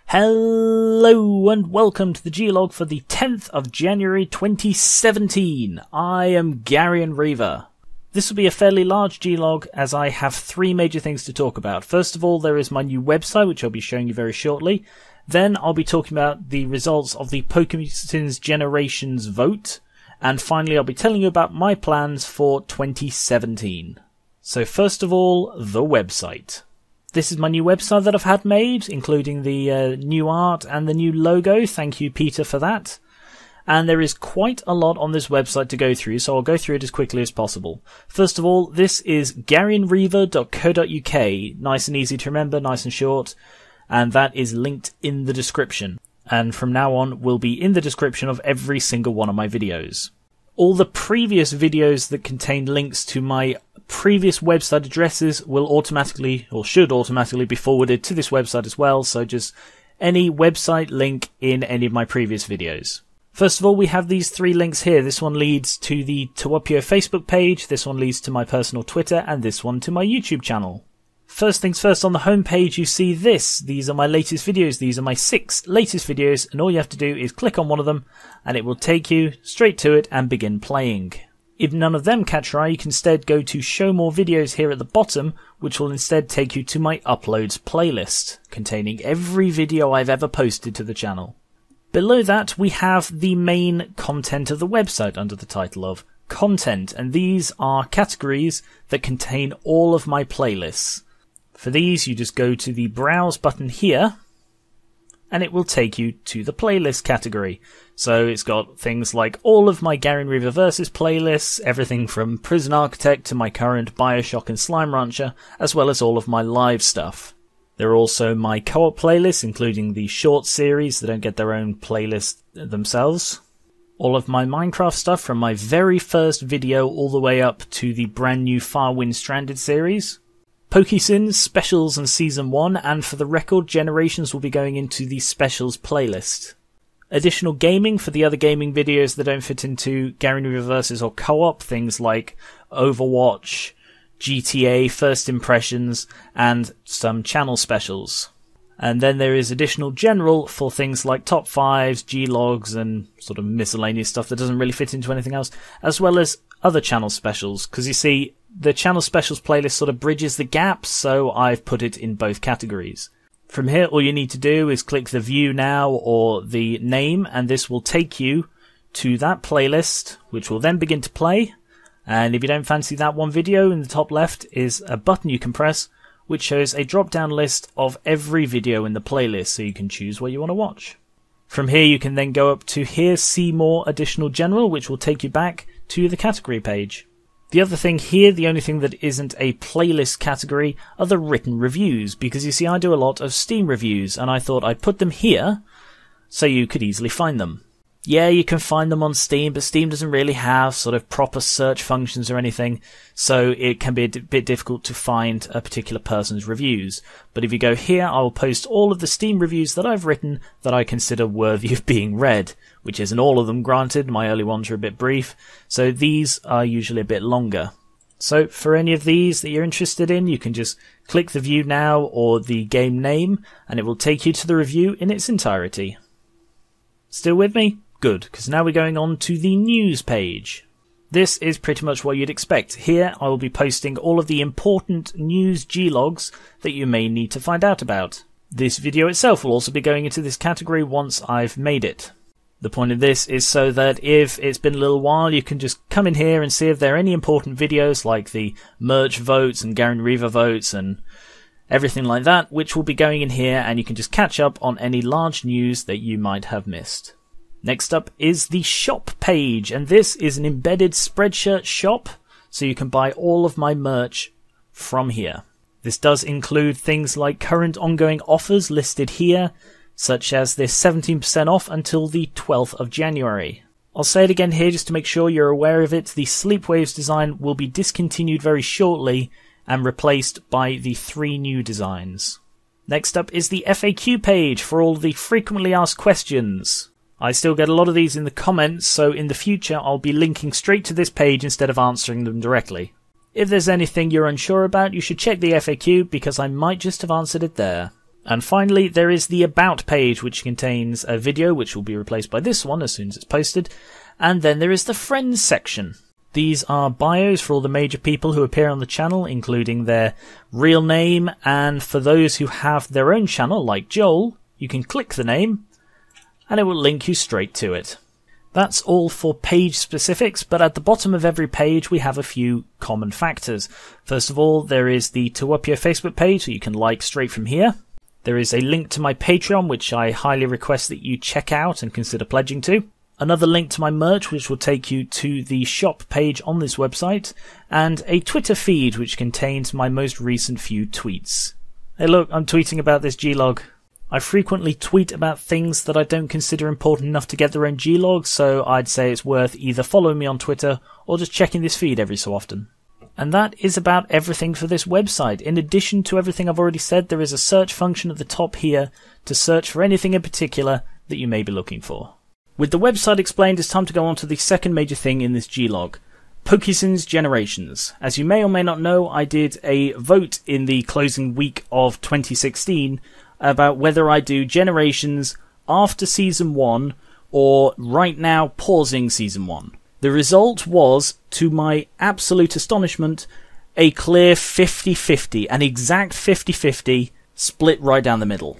Hello and welcome to the G-Log for the 10th of January 2017. I am Garion Reaver. This will be a fairly large G-Log as I have three major things to talk about. First of all, there is my new website, which I'll be showing you very shortly. Then I'll be talking about the results of the PokéSins Generations vote. And finally, I'll be telling you about my plans for 2017. So first of all, the website. This is my new website that I've had made, including the new art and the new logo. Thank you, Peter, for that. And there is quite a lot on this website to go through, so I'll go through it as quickly as possible. First of all, this is garionreaver.co.uk. Nice and easy to remember, nice and short. And that is linked in the description. And from now on, will be in the description of every single one of my videos. All the previous videos that contain links to my previous website addresses will automatically, or should automatically, be forwarded to this website as well, so just any website link in any of my previous videos. First of all, we have these three links here. This one leads to the Tawapio Facebook page, this one leads to my personal Twitter, and this one to my YouTube channel. First things first, on the home page you see this. These are my latest videos. These are my 6 latest videos, and all you have to do is click on one of them and it will take you straight to it and begin playing. If none of them catch your eye, you can instead go to show more videos here at the bottom, which will instead take you to my uploads playlist, containing every video I've ever posted to the channel. Below that we have the main content of the website under the title of Content, and these are categories that contain all of my playlists. For these, you just go to the Browse button here, and it will take you to the playlist category. So it's got things like all of my Garion Reaver Versus playlists, everything from Prison Architect to my current Bioshock and Slime Rancher, as well as all of my live stuff. There are also my co-op playlists, including the short series that don't get their own playlist themselves. All of my Minecraft stuff from my very first video all the way up to the brand new Firewind Stranded series. PokéSins, Specials and Season 1, and for the record, Generations will be going into the Specials playlist. Additional gaming for the other gaming videos that don't fit into Garion Reaver Versus or co-op, things like Overwatch, GTA, First Impressions, and some channel specials. And then there is additional general for things like top 5s, G-logs, and sort of miscellaneous stuff that doesn't really fit into anything else, as well as other channel specials, because you see, the channel specials playlist sort of bridges the gaps, so I've put it in both categories. From here, all you need to do is click the View Now or the name, and this will take you to that playlist, which will then begin to play. And if you don't fancy that one video, in the top left is a button you can press, which shows a drop-down list of every video in the playlist, so you can choose what you want to watch. From here, you can then go up to here, See More Additional General, which will take you back to the category page. The other thing here, the only thing that isn't a playlist category, are the written reviews, because you see I do a lot of Steam reviews, and I thought I'd put them here so you could easily find them. Yeah, you can find them on Steam, but Steam doesn't really have sort of proper search functions or anything, so it can be a bit difficult to find a particular person's reviews. But if you go here, I will post all of the Steam reviews that I've written that I consider worthy of being read, which isn't all of them, granted. My early ones are a bit brief, so these are usually a bit longer. So for any of these that you're interested in, you can just click the View Now or the game name, and it will take you to the review in its entirety. Still with me? Good, because now we're going on to the news page. This is pretty much what you'd expect. Here I will be posting all of the important news G-logs that you may need to find out about. This video itself will also be going into this category once I've made it. The point of this is so that if it's been a little while, you can just come in here and see if there are any important videos like the merch votes and Garion Reaver votes and everything like that, which will be going in here, and you can just catch up on any large news that you might have missed. Next up is the shop page, and this is an embedded Spreadshirt shop, so you can buy all of my merch from here. This does include things like current ongoing offers listed here, such as this 17% off until the 12th of January. I'll say it again here just to make sure you're aware of it. The Sleepwaves design will be discontinued very shortly and replaced by the 3 new designs. Next up is the FAQ page for all the frequently asked questions. I still get a lot of these in the comments, so in the future I'll be linking straight to this page instead of answering them directly. If there's anything you're unsure about, you should check the FAQ, because I might just have answered it there. And finally, there is the About page, which contains a video which will be replaced by this one as soon as it's posted. And then there is the Friends section. These are bios for all the major people who appear on the channel, including their real name. And for those who have their own channel, like Joel, you can click the name and it will link you straight to it. That's all for page specifics, but at the bottom of every page we have a few common factors. First of all, there is the Tawupio Facebook page that you can like straight from here. There is a link to my Patreon, which I highly request that you check out and consider pledging to. Another link to my merch, which will take you to the shop page on this website. And a Twitter feed, which contains my most recent few tweets. Hey look, I'm tweeting about this G-Log. I frequently tweet about things that I don't consider important enough to get their own G-Log, so I'd say it's worth either following me on Twitter or just checking this feed every so often. And that is about everything for this website. In addition to everything I've already said, there is a search function at the top here to search for anything in particular that you may be looking for. With the website explained, it's time to go on to the second major thing in this G-Log. PokéSins Generations. As you may or may not know, I did a vote in the closing week of 2016 about whether I do Generations after Season 1 or right now pausing Season 1. The result was, to my absolute astonishment, a clear 50-50, an exact 50-50, split right down the middle.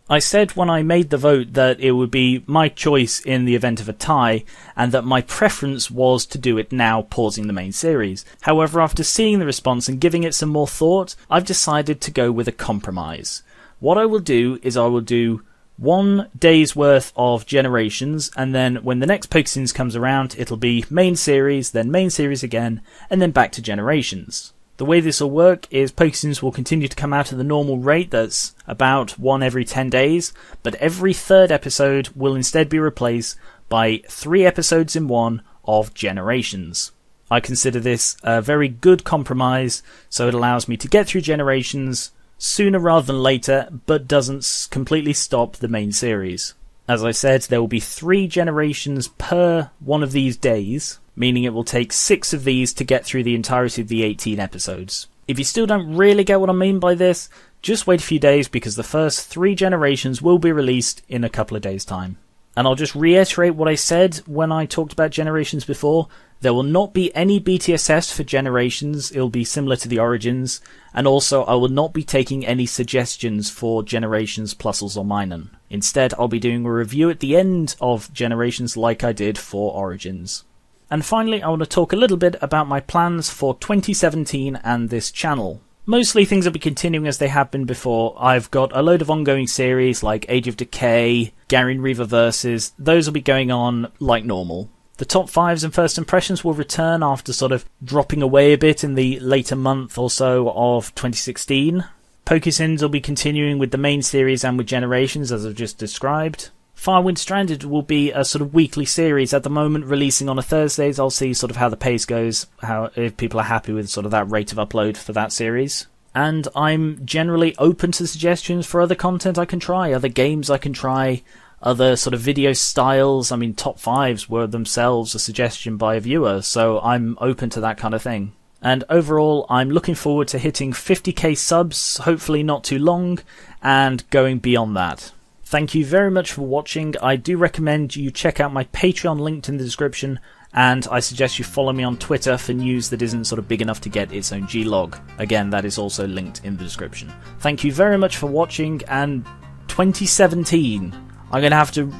I said when I made the vote that it would be my choice in the event of a tie, and that my preference was to do it now, pausing the main series. However, after seeing the response and giving it some more thought, I've decided to go with a compromise. What I will do is I will do 1 day's worth of Generations, and then when the next PokéSins comes around, it'll be main series, then main series again, and then back to Generations. The way this will work is PokéSins will continue to come out at the normal rate, that's about 1 every 10 days, but every third episode will instead be replaced by 3 episodes in 1 of Generations. I consider this a very good compromise, so it allows me to get through Generations sooner rather than later, but doesn't completely stop the main series. As I said, there will be 3 Generations per one of these days, meaning it will take 6 of these to get through the entirety of the 18 episodes. If you still don't really get what I mean by this, just wait a few days because the first 3 Generations will be released in a couple of days' time. And I'll just reiterate what I said when I talked about Generations before. There will not be any BTSS for Generations, it'll be similar to the Origins, and also I will not be taking any suggestions for Generations Pluses or Minor. Instead, I'll be doing a review at the end of Generations like I did for Origins. And finally, I want to talk a little bit about my plans for 2017 and this channel. Mostly things will be continuing as they have been before. I've got a load of ongoing series like Age of Decay, Gary and Reaver Versus. Those will be going on like normal. The top 5s and first impressions will return after sort of dropping away a bit in the later month or so of 2016. PokéSins will be continuing with the main series and with Generations as I've just described. Firewind Stranded will be a sort of weekly series at the moment, releasing on a Thursdays. I'll see sort of how the pace goes, if people are happy with sort of that rate of upload for that series. And I'm generally open to suggestions for other content I can try, other games I can try, other sort of video styles. I mean, top 5s were themselves a suggestion by a viewer, so I'm open to that kind of thing. And overall, I'm looking forward to hitting 50k subs, hopefully not too long, and going beyond that. Thank you very much for watching. I do recommend you check out my Patreon linked in the description, and I suggest you follow me on Twitter for news that isn't sort of big enough to get its own G-Log. Again, that is also linked in the description. Thank you very much for watching, and 2017. I'm going to have to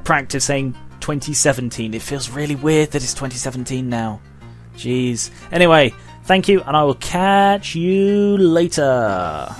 practice saying 2017. It feels really weird that it's 2017 now. Jeez. Anyway, thank you, and I will catch you later.